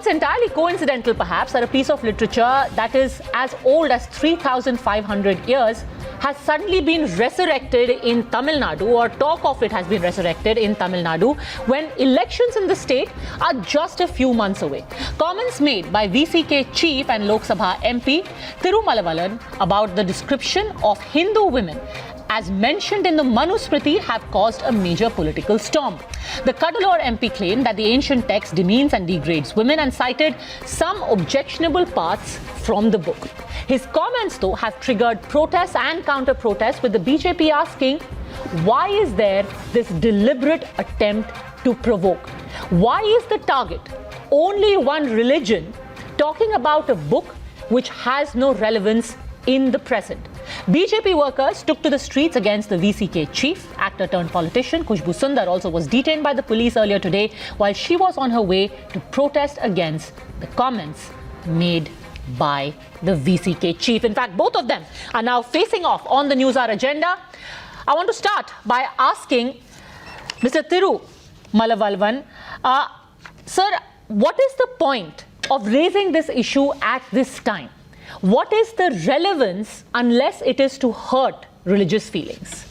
it's entirely coincidental, perhaps, that a piece of literature that is as old as 3,500 years has suddenly been resurrected in Tamil Nadu, or talk of it has been resurrected in Tamil Nadu, when elections in the state are just a few months away. Comments made by VCK chief and Lok Sabha MP Tirumalavan about the description of Hindu women as mentioned in the Manusmriti have caused a major political storm. The Cuddalore MP claimed that the ancient text demeans and degrades women and cited some objectionable parts from the book. His comments, though, have triggered protests and counter-protests, with the BJP asking, why is there this deliberate attempt to provoke? Why is the target only one religion talking about a book which has no relevance in the present? BJP workers took to the streets against the VCK chief. Actor turned politician Khushbu Sundar also was detained by the police earlier today while she was on her way to protest against the comments made by the VCK chief. In fact, both of them are now facing off on the News Hour agenda. I want to start by asking Mr. Thiru Malavalvan, sir, what is the point of raising this issue at this time? What is the relevance unless it is to hurt religious feelings?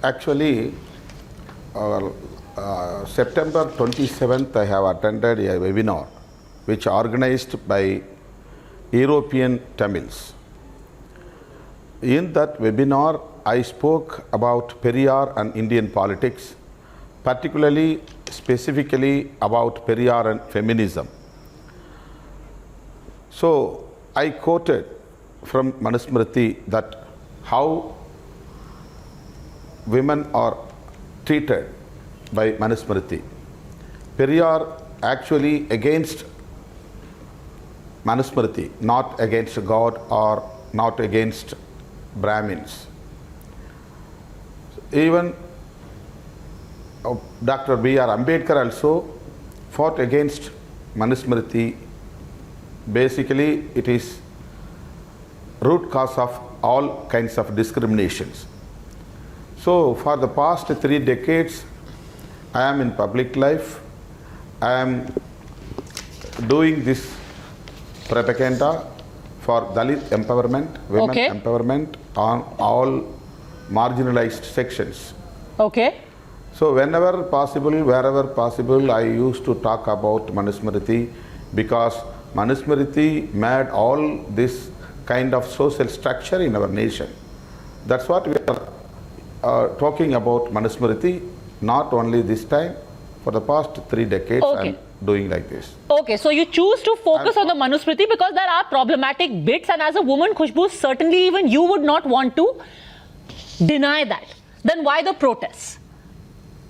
Actually, September 27th, I have attended a webinar which organized by European Tamils. In that webinar, I spoke about Periyar and Indian politics, particularly, specifically about Periyar and feminism. So, I quoted from Manusmriti that how women are treated by Manusmriti. Periyar actually against Manusmriti, not against God or not against Brahmins. Even Dr. B.R. Ambedkar also fought against Manusmriti. Basically, it is root cause of all kinds of discriminations. So, for the past 3 decades, I am in public life. I am doing this propaganda for Dalit empowerment, women empowerment on all marginalized sections. Okay. So, whenever possible, wherever possible, I used to talk about Manusmriti because Manusmriti made all this kind of social structure in our nation. That's what we are talking about Manusmriti, not only this time, for the past 3 decades I'm doing like this. Okay, so you choose to focus on the Manusmriti because there are problematic bits, and as a woman, Khushbu, certainly even you would not want to deny that. Then why the protests?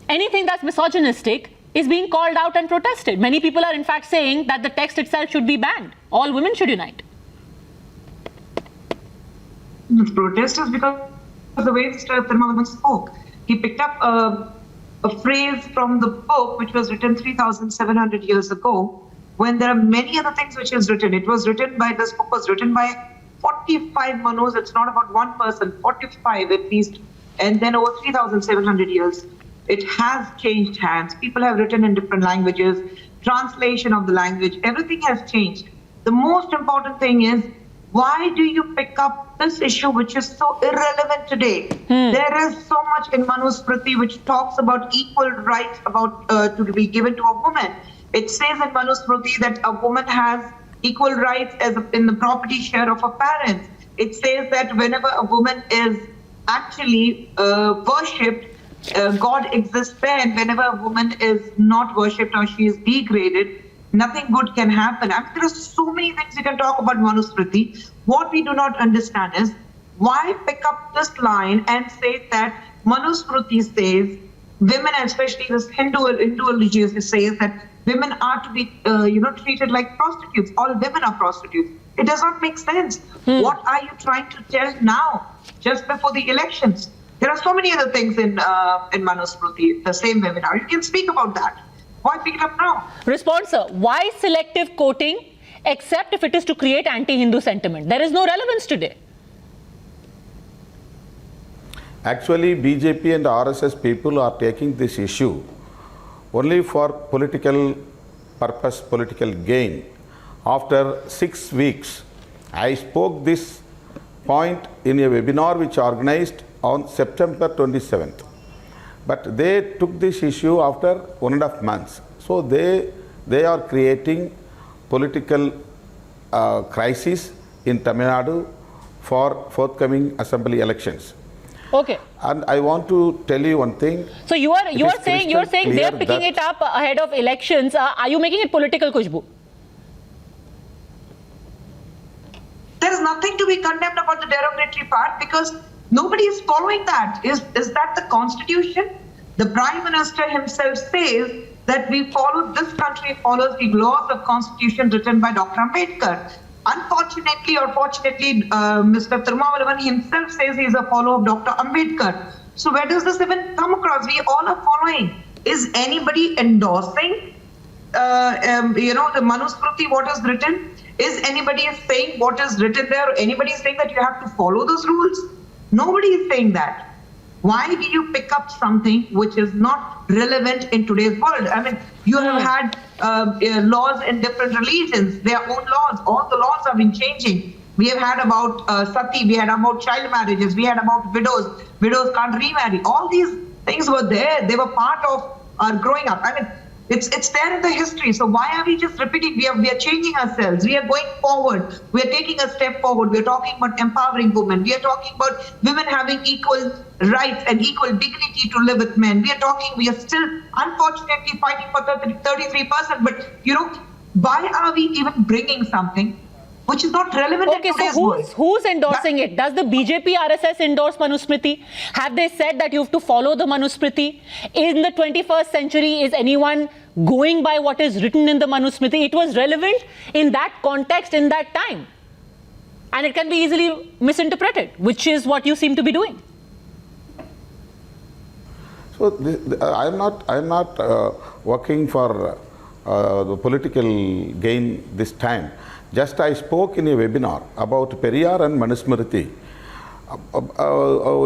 Anything that's misogynistic is being called out and protested. Many people are in fact saying that the text itself should be banned. All women should unite. The protest is because of the way Mr. Tirumalavan spoke. He picked up a phrase from the book which was written 3,700 years ago, when there are many other things which is written. This book was written by 45 Manus. It's not about one person, 45 at least, and then over 3,700 years. It has changed hands. People have written in different languages, translation of the language, everything has changed. The most important thing is, why do you pick up this issue which is so irrelevant today? There is so much in Manusmriti which talks about equal rights to be given to a woman. It says in Manusmriti that a woman has equal rights in the property share of her parents. It says that whenever a woman is actually worshipped, God exists there, and whenever a woman is not worshipped or she is degraded, nothing good can happen. I mean, there are so many things you can talk about Manusmriti. What we do not understand is, why pick up this line and say that Manusmriti says women, especially this Hindu religion, says that women are to be treated like prostitutes. All women are prostitutes. It does not make sense. What are you trying to tell now, just before the elections? There are so many other things in Manusmriti, the same webinar. You can speak about that. Why pick it up now? Response, sir. Why selective quoting except if it is to create anti-Hindu sentiment? There is no relevance today. Actually, BJP and RSS people are taking this issue only for political purpose political gain. After 6 weeks, I spoke this point in a webinar which organized on September 27th. But they took this issue after 1.5 months. So they are creating political crisis in Tamil Nadu for forthcoming assembly elections. Okay. And I want to tell you one thing. So you're saying they are picking it up ahead of elections. Are you making it political, Khushbu? There is nothing to be condemned about the derogatory part because nobody is following that. Is that the constitution? The Prime Minister himself says that this country follows the laws of constitution written by Dr. Ambedkar. Unfortunately or fortunately, Mr. Thirumavalavan himself says he is a follower of Dr. Ambedkar. So where does this even come across? We all are following. Is anybody endorsing, the Manusmriti, what is written? Is anybody saying what is written there? Or anybody saying that you have to follow those rules? Nobody is saying that. Why do you pick up something which is not relevant in today's world? I mean, you have had laws in different religions, their own laws. All the laws have been changing. We have had about sati, we had about child marriages, we had about widows. Widows can't remarry. All these things were there. They were part of our growing up. I mean, it's there in the history. So why are we just repeating? We are changing ourselves. We are going forward. We are taking a step forward. We are talking about empowering women. We are talking about women having equal rights and equal dignity to live with men. We are still unfortunately fighting for 33%. But why are we even bringing something which is not relevant in today's world? Who's endorsing it? Does the BJP RSS endorse Manusmriti? Have they said that you have to follow the Manusmriti? In the 21st century, is anyone going by what is written in the Manusmriti? It was relevant in that context, in that time. And it can be easily misinterpreted, which is what you seem to be doing. So I am not working for the political gain this time. Just I spoke in a webinar about Periyar and Manusmriti.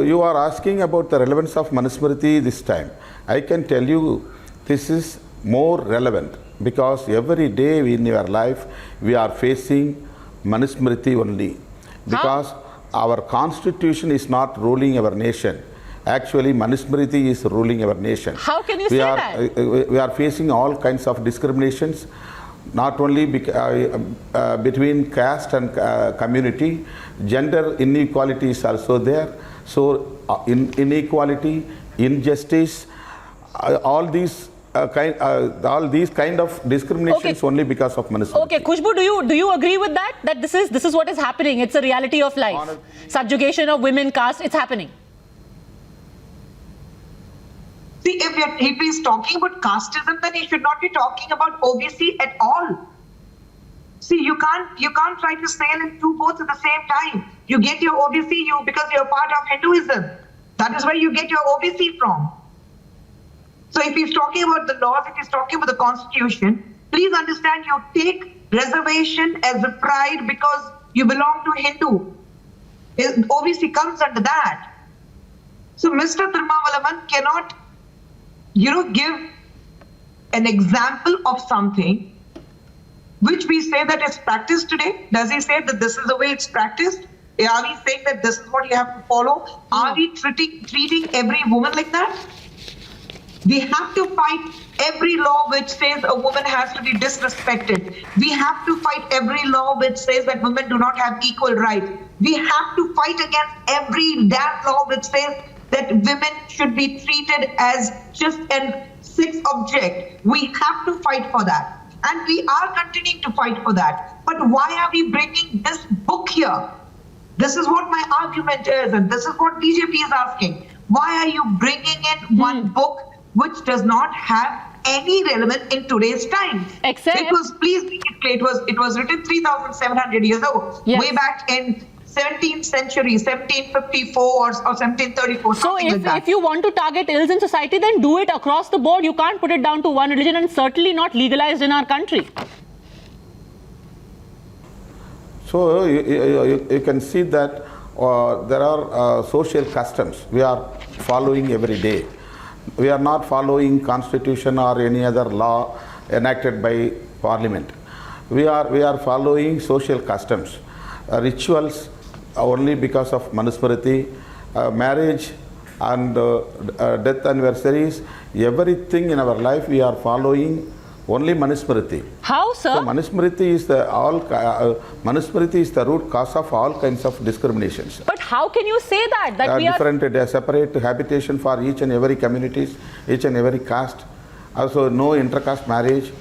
You are asking about the relevance of Manusmriti this time. I can tell you this is more relevant because every day in your life we are facing Manusmriti only. Because our constitution is not ruling our nation. Actually, Manusmriti is ruling our nation. How can you say that? We are facing all kinds of discriminations. Not only between caste and community, gender inequality is also there. So inequality, injustice, all these kind of discriminations only because of Manusmriti. Okay, Khushbu, do you agree with that? That this is what is happening? It's a reality of life. Subjugation of women, caste, it's happening. See, if he's talking about casteism, then he should not be talking about OBC at all. See, you can't try to sail in two boats at the same time. You get your OBC because you're part of Hinduism. That is where you get your OBC from. So if he's talking about the laws, if he's talking about the constitution, please understand you take reservation as a pride because you belong to Hindu. OBC comes under that. So Mr. Thirumavalavan cannot give an example of something which we say that is practiced today. Does he say that this is the way it's practiced? Are we saying that this is what you have to follow? Are we treating every woman like that? We have to fight every law which says a woman has to be disrespected. We have to fight every law which says that women do not have equal rights. We have to fight against every damn law which says that women should be treated as just a sex object. We have to fight for that. And we are continuing to fight for that. But why are we bringing this book here? This is what my argument is, and this is what BJP is asking. Why are you bringing in one book which does not have any relevance in today's time? Except, because please make it clear, it was written 3,700 years ago, way back in 17th century, 1754 or 1734. So if you want to target ills in society, then do it across the board. You can't put it down to one religion, and certainly not legalized in our country. So you can see that there are social customs we are following every day. We are not following constitution or any other law. enacted by Parliament. We are following social customs, rituals only because of Manusmriti, marriage and death anniversaries, everything in our life we are following only Manusmriti. How, sir? So Manusmriti is Manusmriti is the root cause of all kinds of discriminations. But how can you say that? That we Different, separate habitation for each and every communities, each and every caste. Also, no intercaste marriage.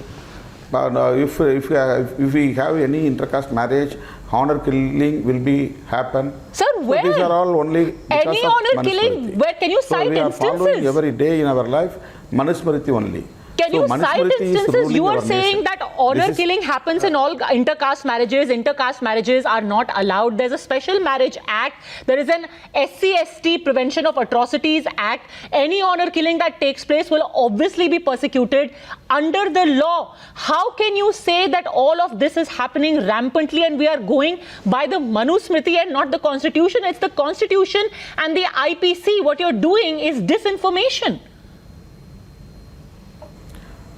But if we have any intercaste marriage, honor killing will be happen. Sir, So where? these are all only because Any of honor killing? Manusmriti. Where can you So cite we are instances? following every day in our life Manusmriti only. Can So you cite Manusmriti is instances? ruling You are our saying nation. that honor This is- killing happens in all intercaste marriages. Intercaste marriages are not allowed. There's a special marriage act. There is an SC/ST Prevention of Atrocities Act. Any honor killing that takes place will obviously be persecuted under the law. How can you say that all of this is happening rampantly and we are going by the Manusmriti and not the Constitution? It's the Constitution and the IPC. What you're doing is disinformation.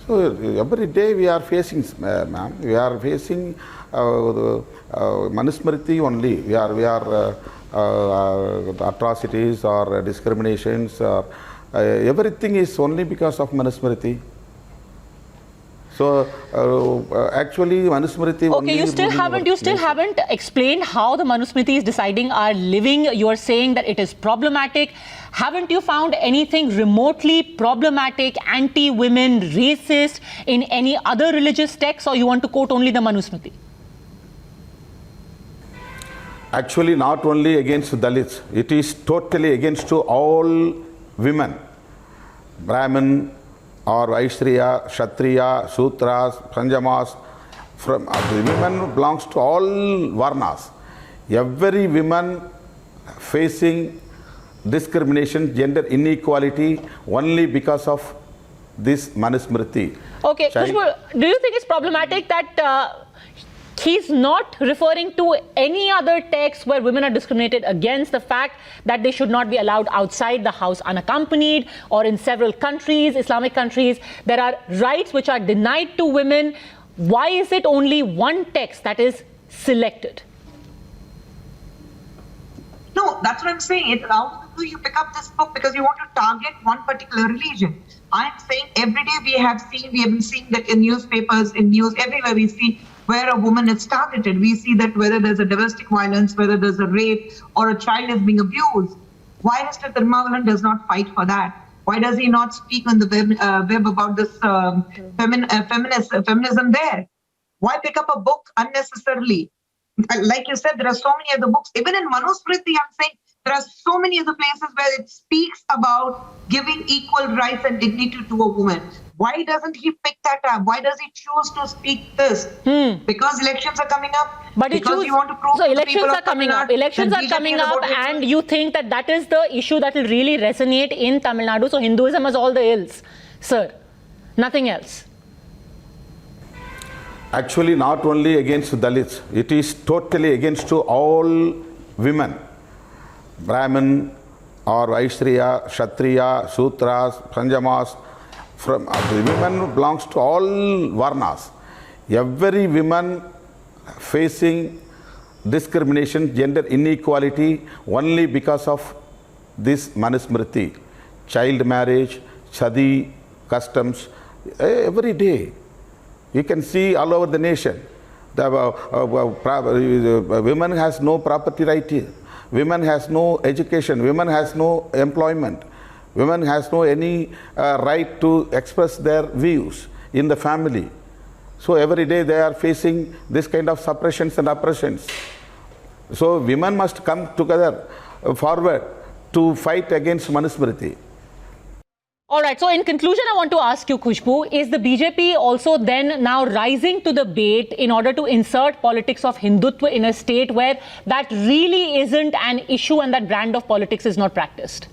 So every day we are facing, ma'am, we are facing Manusmriti only. We are atrocities or discriminations or everything is only because of Manusmriti. So actually Manusmriti only. Okay, you still haven't explained how the Manusmriti is deciding our living. You are saying that it is problematic. Haven't you found anything remotely problematic, anti-women, racist in any other religious texts, or you want to quote only the Manusmriti? Actually not only against Dalits, it is totally against to all women. Brahmin or Vaishriya, Kshatriya, Sutras, Panjamas, from the women belongs to all Varnas. Every woman facing discrimination, gender inequality only because of this Manusmriti. Okay, Child- Khushbu, do you think it's problematic that he's not referring to any other text where women are discriminated against, the fact that they should not be allowed outside the house unaccompanied, or in several countries, Islamic countries, there are rights which are denied to women? Why is it only one text that is selected? No, that's what I'm saying. It allows you pick up this book because you want to target one particular religion. I'm saying every day we have been seeing that in newspapers, in news, everywhere we see where a woman is targeted. We see that whether there's a domestic violence, whether there's a rape or a child is being abused. Why Mr. Thirumavalan does not fight for that? Why does he not speak on the web about this feminism there? Why pick up a book unnecessarily? Like you said, there are so many other books. Even in Manusmriti, I'm saying there are so many other places where it speaks about giving equal rights and dignity to a woman. Why doesn't he pick that up? Why does he choose to speak this? Because elections are coming up. But because you want to prove so to the elections people are of coming Tamil up. Nadu Elections that are BJP coming is up, about and you think that that is the issue that will really resonate in Tamil Nadu. So Hinduism has all the ills, sir. Nothing else. Actually not only against Dalits, it is totally against to all women. Brahmin or Vaishriya, Kshatriya, Sutras, Panjamas, from the women belongs to all Varnas. Every woman facing discrimination, gender inequality only because of this Manusmriti. Child marriage, Sadi, customs, every day. You can see all over the nation. The women has no property right here. Women has no education. Women has no employment. Women has no any right to express their views in the family. So every day they are facing this kind of suppressions and oppressions. So women must come together forward to fight against Manusmriti. All right. So in conclusion, I want to ask you, Khushbu, is the BJP also then now rising to the bait in order to insert politics of Hindutva in a state where that really isn't an issue and that brand of politics is not practiced?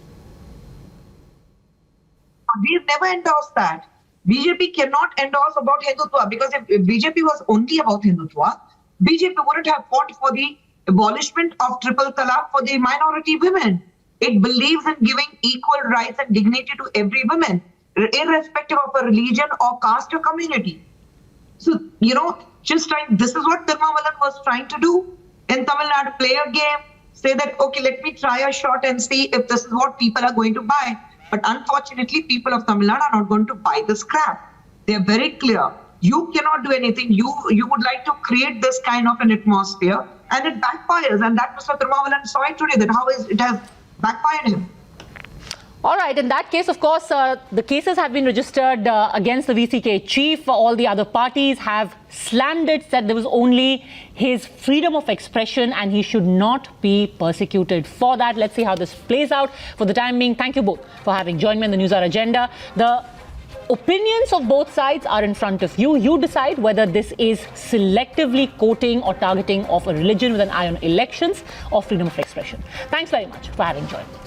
We've never endorsed that. BJP cannot endorse about Hindutva because if BJP was only about Hindutva, BJP wouldn't have fought for the abolishment of triple talaq for the minority women. It believes in giving equal rights and dignity to every woman. irrespective of a religion or caste or community. So, just trying, this is what Tirumavalan was trying to do in Tamil Nadu, play a game, say that, okay, let me try a shot and see if this is what people are going to buy. But unfortunately, people of Tamil Nadu are not going to buy this crap. They are very clear. You cannot do anything. You would like to create this kind of an atmosphere, and it backfires. And that Mr. Tirumavalan saw it today, that how it has backfired him. All right. In that case, of course, the cases have been registered against the VCK chief. All the other parties have slammed it, said there was only his freedom of expression and he should not be persecuted for that. Let's see how this plays out. For the time being, thank you both for having joined me on the News Hour Agenda. The opinions of both sides are in front of you. You decide whether this is selectively quoting or targeting of a religion with an eye on elections or freedom of expression. Thanks very much for having joined me.